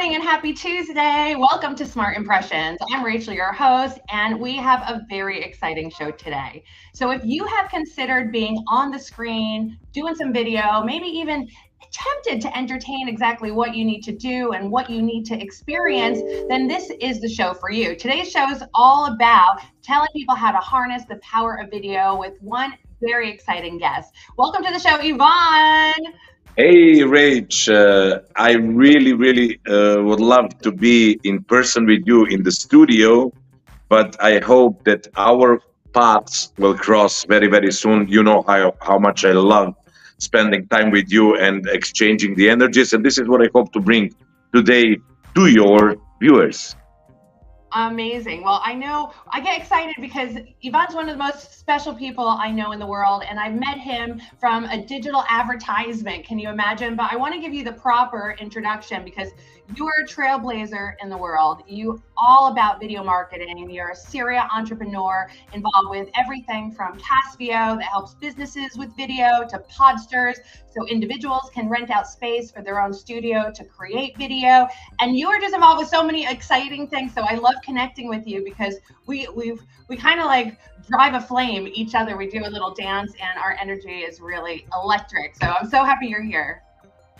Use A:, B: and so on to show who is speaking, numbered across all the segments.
A: morning and happy Tuesday. Welcome to Smart Impressions. I'm Rachel, your host, and we have a very exciting show today. So if you have considered being on the screen, doing some video, maybe even tempted to entertain exactly what you need to do and what you need to experience, then this is the show for you. Today's show is all about telling people how to harness the power of video with one very exciting guest. Welcome to the show, Ivan.
B: Hey, Rach, I really would love to be in person with you in the studio, but I hope that our paths will cross very soon. You know how much I love spending time with you and exchanging the energies. And this is what I hope to bring today to your viewers.
A: Amazing. Well, I know I get excited because Ivan's one of the most special people I know in the world, and I met him from a digital advertisement. Can you imagine? But I want to give you the proper introduction because you are a trailblazer in the world. You all about video marketing. You're a serial entrepreneur involved with everything from Castvio that helps businesses with video to Podsters, so individuals can rent out space for their own studio to create video. And you are just involved with so many exciting things. So I love connecting with you because we kind of like drive a flame each other. We do a little dance and our energy is really electric. So I'm so happy you're here.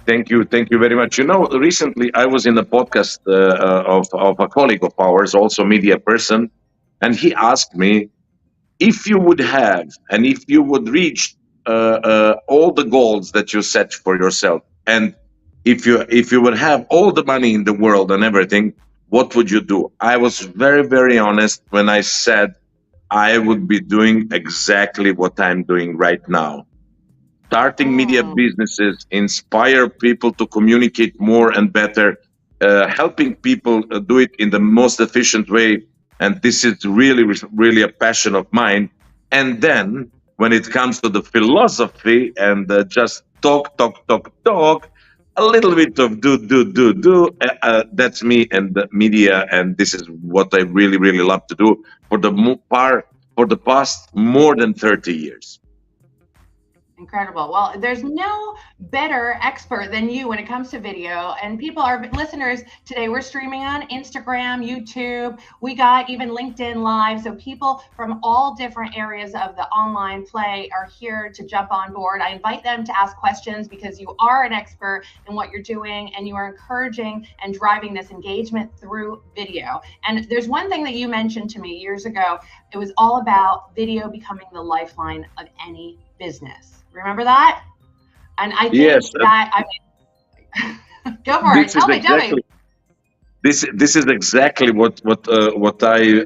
B: Thank you very much. You know, recently I was in a podcast of a colleague of ours, also media person, and he asked me if you would have and if you would reach all the goals that you set for yourself, and if you would have all the money in the world and everything, what would you do? I was very honest when I said I would be doing exactly what I'm doing right now. Starting media businesses, inspire people to communicate more and better, helping people do it in the most efficient way. And this is really a passion of mine. And then when it comes to the philosophy and just talk, a little bit of do. That's me and the media. And this is what I really love to do for the past more than 30 years.
A: Incredible. Well, there's no better expert than you when it comes to video. And people, our listeners today, we're streaming on Instagram, YouTube. We got even LinkedIn Live. So people from all different areas of the online play are here to jump on board. I invite them to ask questions because you are an expert in what you're doing and you are encouraging and driving this engagement through video. And there's one thing that you mentioned to me years ago. It was all about video becoming the lifeline of any business. Remember that? And I think
B: Yes,
A: go for it. Tell me.
B: this is exactly what I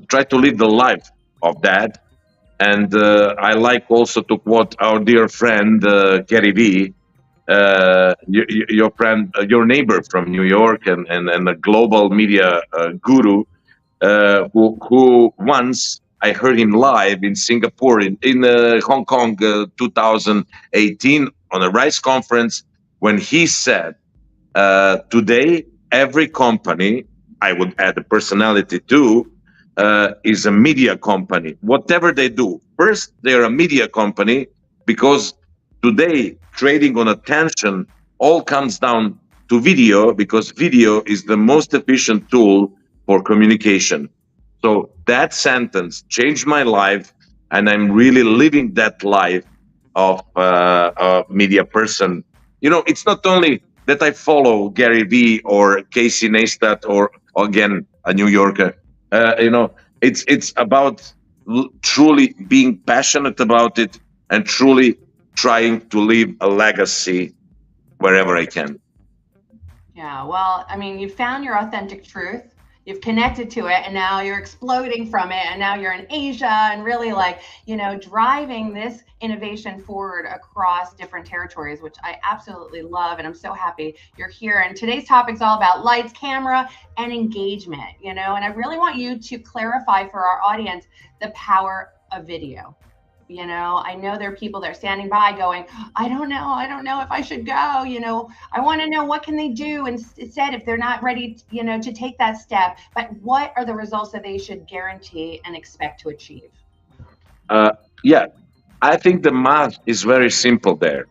B: try to live the life of that, and I like also to quote our dear friend Gary V, your friend, your neighbor from New York, and a global media guru, who once I heard him live in Singapore, in Hong Kong, 2018, on a RISE conference, when he said, today, every company, I would add a personality too, is a media company. Whatever they do, first, they're a media company because today, trading on attention all comes down to video, because video is the most efficient tool for communication. So that sentence changed my life, and I'm really living that life of a media person. You know, it's not only that I follow Gary Vee or Casey Neistat or again a New Yorker. It's about truly being passionate about it and truly trying to leave a legacy wherever I can.
A: Yeah, well, I mean, you found your authentic truth. You've connected to it and now you're exploding from it. And now you're in Asia and really driving this innovation forward across different territories, which I absolutely love. And I'm so happy you're here. And today's topic is all about lights, camera, and engagement, and I really want you to clarify for our audience the power of video. I know there are people that are standing by going, I don't know if I should go, I want to know what can they do instead if they're not ready, to take that step. But what are the results that they should guarantee and expect to achieve?
B: Yeah, I think the math is very simple there.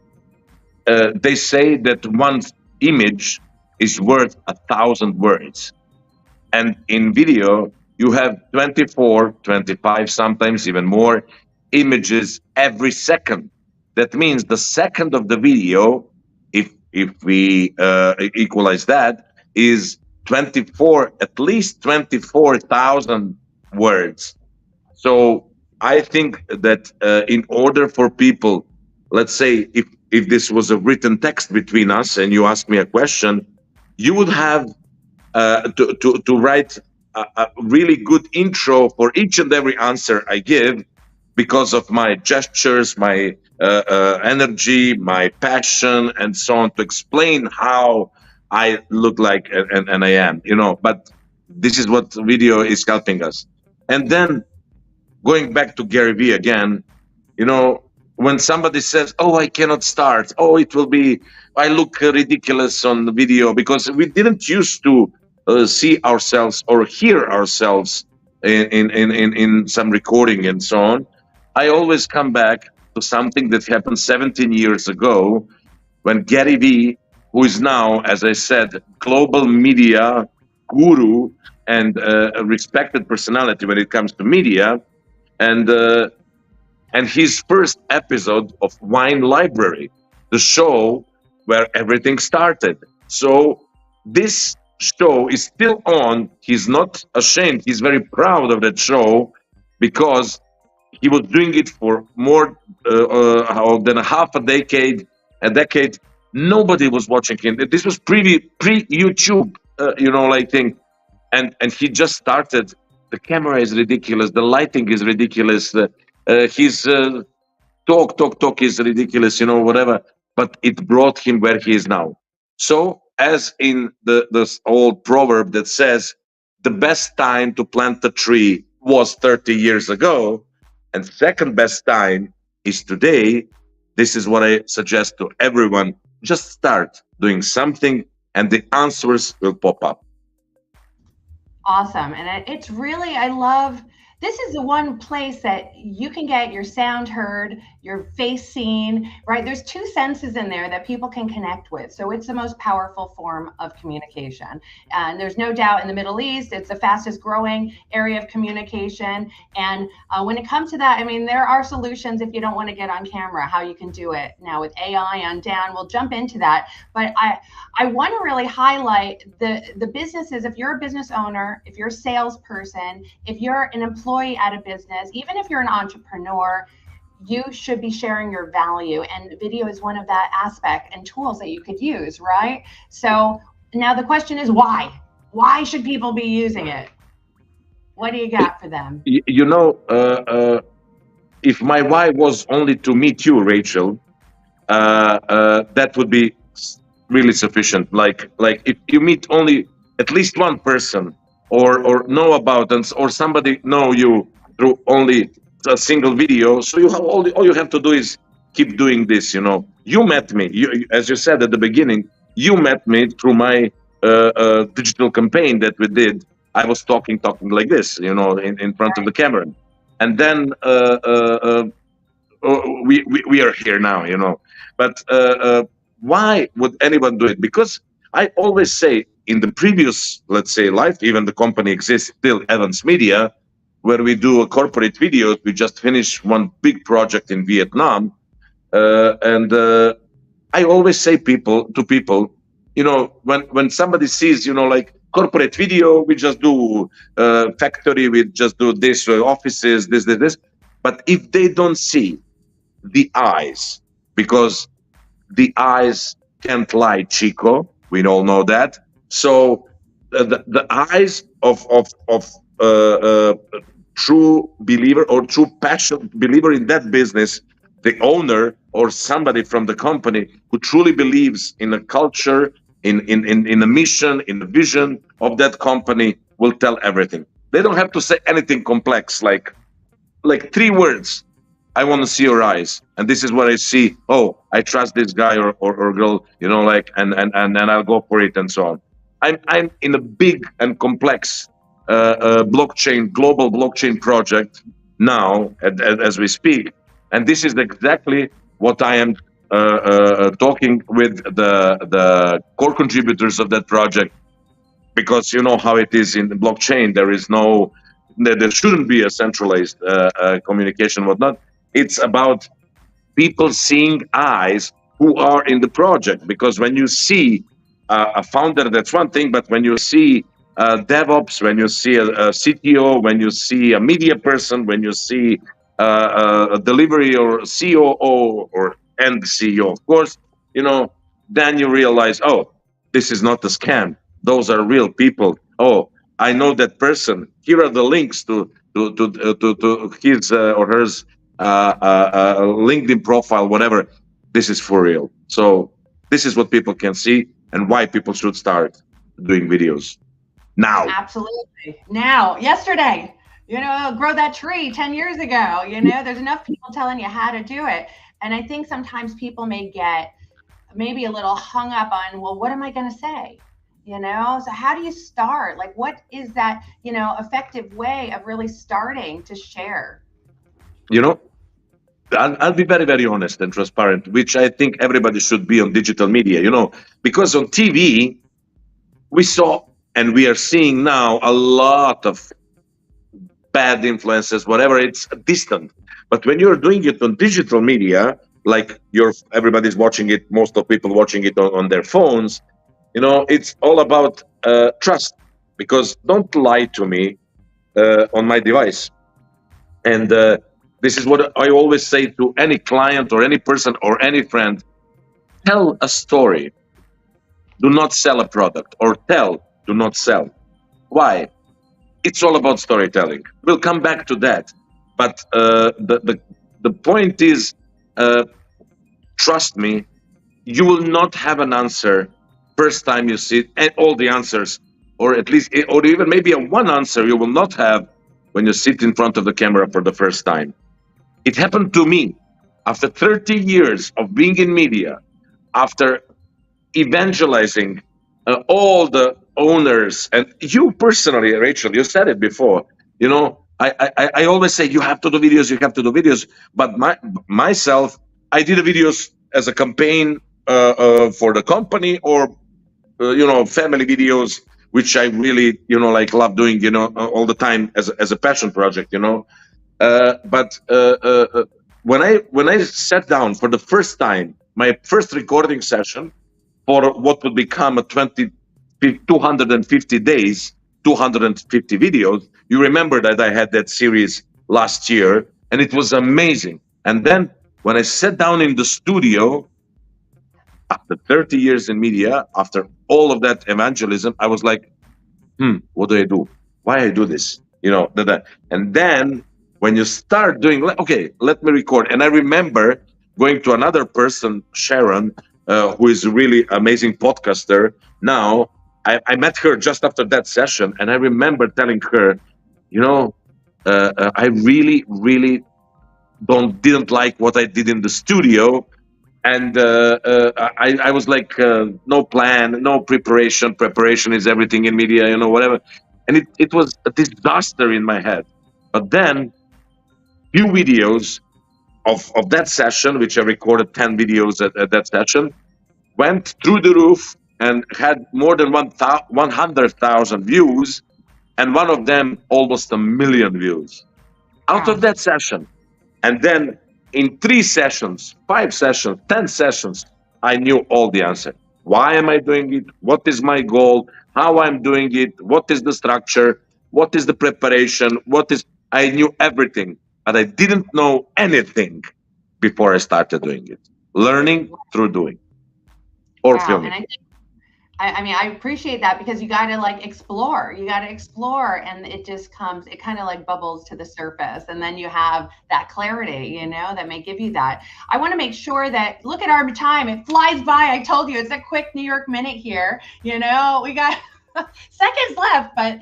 B: They say that one image is worth 1,000 words. And in video, you have 24, 25, sometimes even more images every second. That means the second of the video, if we equalize that, is 24, at least 24,000 words. So I think that in order for people, let's say if this was a written text between us and you ask me a question, you would have to write a really good intro for each and every answer I give, because of my gestures, my energy, my passion, and so on, to explain how I look like and I am, But this is what video is helping us. And then going back to Gary Vee again, when somebody says, "Oh, I cannot start. Oh, I look ridiculous on the video," because we didn't used to see ourselves or hear ourselves in some recording and so on. I always come back to something that happened 17 years ago, when Gary Vee, who is now, as I said, global media guru and a respected personality when it comes to media, and his first episode of Wine Library, the show where everything started. So this show is still on. He's not ashamed. He's very proud of that show, because he was doing it for more than a half a decade. Nobody was watching him. This was pre-YouTube, thing. And he just started. The camera is ridiculous. The lighting is ridiculous. His talk is ridiculous, whatever. But it brought him where he is now. So, as in this old proverb that says, the best time to plant a tree was 30 years ago, and second best time is today. This is what I suggest to everyone. Just start doing something, and the answers will pop up.
A: Awesome. And it's really, I love, this is the one place that you can get your sound heard, your face seen, right? There's two senses in there that people can connect with. So it's the most powerful form of communication. And there's no doubt in the Middle East, it's the fastest growing area of communication. And when it comes to that, I mean, there are solutions if you don't want to get on camera, how you can do it. Now with AI on down, we'll jump into that. But I want to really highlight the businesses. If you're a business owner, if you're a salesperson, if you're an employee at a business, even if you're an entrepreneur, you should be sharing your value, and video is one of that aspect and tools that you could use, right? So now the question is why? Why should people be using it? What do you got for them?
B: If my why was only to meet you, Rachel, that would be really sufficient. Like if you meet only at least one person, or know about them, or somebody know you through only a single video, so you have all you have to do is keep doing this. You met me, as you said at the beginning, you met me through my digital campaign that we did. I was talking like this, in front of the camera, and then we are here now. But why would anyone do it? Because I always say, in the previous, let's say, life, even the company exists still, Evans Media, where we do a corporate videos. We just finished one big project in Vietnam, and I always say to people, when somebody sees, like corporate video, we just do factory, we just do this, offices, this. But if they don't see the eyes, because the eyes can't lie, Chico, we all know that. So the eyes of true believer or true passion believer in that business, the owner or somebody from the company who truly believes in a culture, in a mission, in the vision of that company, will tell everything. They don't have to say anything complex, like 3 words. I want to see your eyes, and this is what I see. Oh, I trust this guy or girl, and I'll go for it, and so on. I'm in a big and complex global blockchain project now, as we speak, and this is exactly what I am talking with the core contributors of that project, because you know how it is in the blockchain. There shouldn't be a centralized communication, whatnot. It's about people seeing eyes who are in the project, because when you see a founder, that's one thing, but when you see DevOps, when you see a CTO, when you see a media person, when you see a delivery or COO or and CEO, of course, then you realize, oh, this is not a scam. Those are real people. Oh, I know that person. Here are the links to his or hers LinkedIn profile, whatever. This is for real. So this is what people can see and why people should start doing videos now.
A: Absolutely. Now, yesterday, grow that tree 10 years ago, there's enough people telling you how to do it. And I think sometimes people may get maybe a little hung up on, well, what am I going to say? So how do you start? Like, what is that, effective way of really starting to share?
B: I'll be very, very honest and transparent, which I think everybody should be on digital media, because on TV, we saw and we are seeing now a lot of bad influences, whatever, it's distant. But when you're doing it on digital media, like everybody's watching it, most of people watching it on their phones, it's all about trust, because don't lie to me on my device. And this is what I always say to any client or any person or any friend: tell a story. Do not sell a product, or do not sell. Why? It's all about storytelling. We'll come back to that. But the point is, trust me, you will not have an answer first time you see it, and all the answers, or at least, or even maybe one answer you will not have when you sit in front of the camera for the first time. It happened to me after 30 years of being in media, after evangelizing all the owners, and you personally, Rachel, you said it before, I always say you have to do videos, but myself, I did videos as a campaign for the company, or family videos, which I really love doing all the time as a passion project. But when I sat down for the first time, my first recording session for what would become a 250 days, 250 videos. You remember that I had that series last year, and it was amazing. And then when I sat down in the studio, after 30 years in media, after all of that evangelism, I was like, what do I do? Why I do this? And then when you start doing, okay, let me record. And I remember going to another person, Sharon, who is a really amazing podcaster now. I met her just after that session, and I remember telling her, I really, really didn't like what I did in the studio. And I was like, no plan, no preparation. Preparation is everything in media, whatever. And it was a disaster in my head. But then, few videos of that session, which I recorded 10 videos at that session, went through the roof and had more than 100,000 views, and one of them almost 1 million views out of that session. And then in 3 sessions, 5 sessions, 10 sessions, I knew all the answer. Why am I doing it? What is my goal? How I'm doing it? What is the structure? What is the preparation? I knew everything, but I didn't know anything before I started doing it. Learning through doing or filming.
A: And I appreciate that, because you got to explore, and it just comes, it kind of bubbles to the surface, and then you have that clarity, that may give you that. I want to make sure that, look at our time, it flies by. I told you, it's a quick New York minute here. We got seconds left, but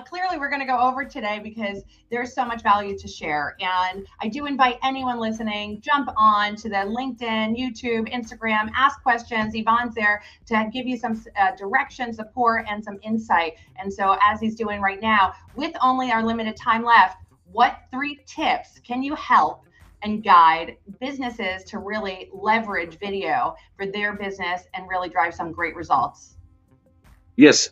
A: clearly we're going to go over today because there's so much value to share. And I do invite anyone listening, jump on to the LinkedIn, YouTube, Instagram, ask questions. Ivan's there to give you some direction, support, and some insight. And so, as he's doing right now, with only our limited time left, what 3 tips can you help and guide businesses to really leverage video for their business and really drive some great results?
B: Yes.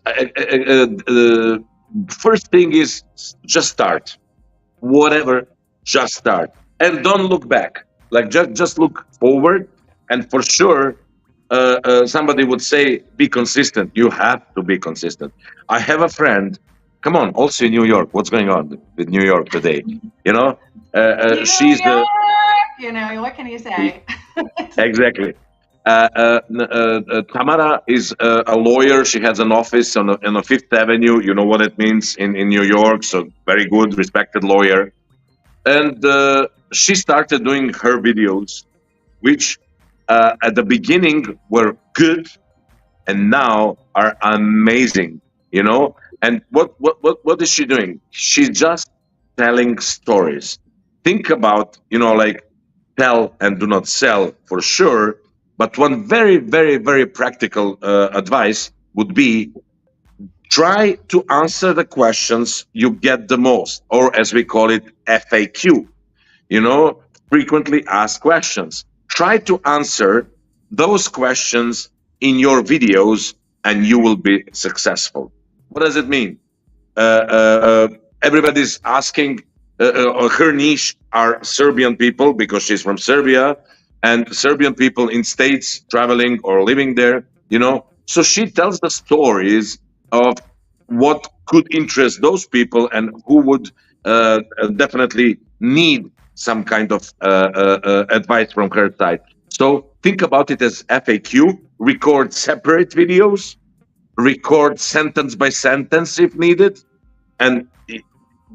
B: First thing is just start. Whatever, just start and don't look back. Like just look forward, and for sure, somebody would say, be consistent. You have to be consistent. I have a friend. Come on, also in New York. What's going on with New York today? You know,
A: New
B: she's the
A: York, you know, what can you say?
B: exactly. Tamara is a lawyer. She has an office on the Fifth Avenue. You know what it means in New York. So very good, respected lawyer. And she started doing her videos, which at the beginning were good, and now are amazing. You know. And what is she doing? She's just telling stories. Think about, like, tell and do not sell, for sure. But one very, very, very practical advice would be, try to answer the questions you get the most, or as we call it, FAQ, frequently asked questions. Try to answer those questions in your videos and you will be successful. What does it mean? Everybody's asking, her niche are Serbian people because she's from Serbia, and Serbian people in States traveling or living there, So she tells the stories of what could interest those people and who would definitely need some kind of advice from her side. So think about it as FAQ, record separate videos, record sentence by sentence if needed, and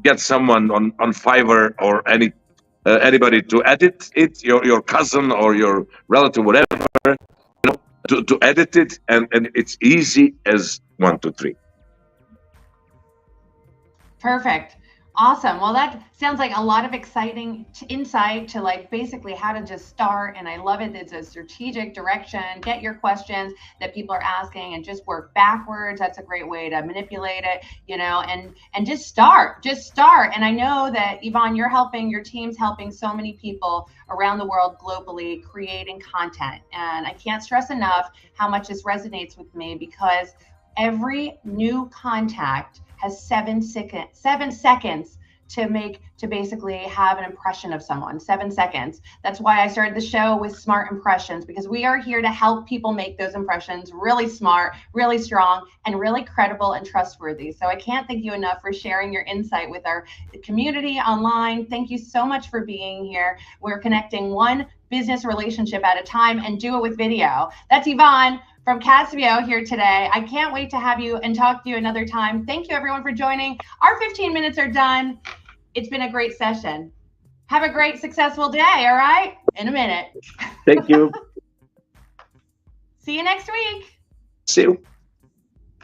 B: get someone on Fiverr or anybody to edit it, your cousin or your relative, whatever, to edit it, and it's easy as 1, 2, 3.
A: Perfect. Awesome. Well, that sounds like a lot of exciting insight to like basically how to just start. And I love it. It's a strategic direction. Get your questions that people are asking and just work backwards. That's a great way to manipulate it, and just start. And I know that, Ivan, your team's helping so many people around the world globally creating content. And I can't stress enough how much this resonates with me, because every new contact has 7 seconds to basically have an impression of someone. 7 seconds. That's why I started the show with smart impressions, because we are here to help people make those impressions really smart, really strong, and really credible and trustworthy. So I can't thank you enough for sharing your insight with our community online. Thank you so much for being here. We're connecting one business relationship at a time, and do it with video. That's Ivan from Castvio here today. I can't wait to have you and talk to you another time. Thank you everyone for joining. Our 15 minutes are done. It's been a great session. Have a great, successful day, all right? In a minute.
B: Thank you.
A: See you next week.
B: See you.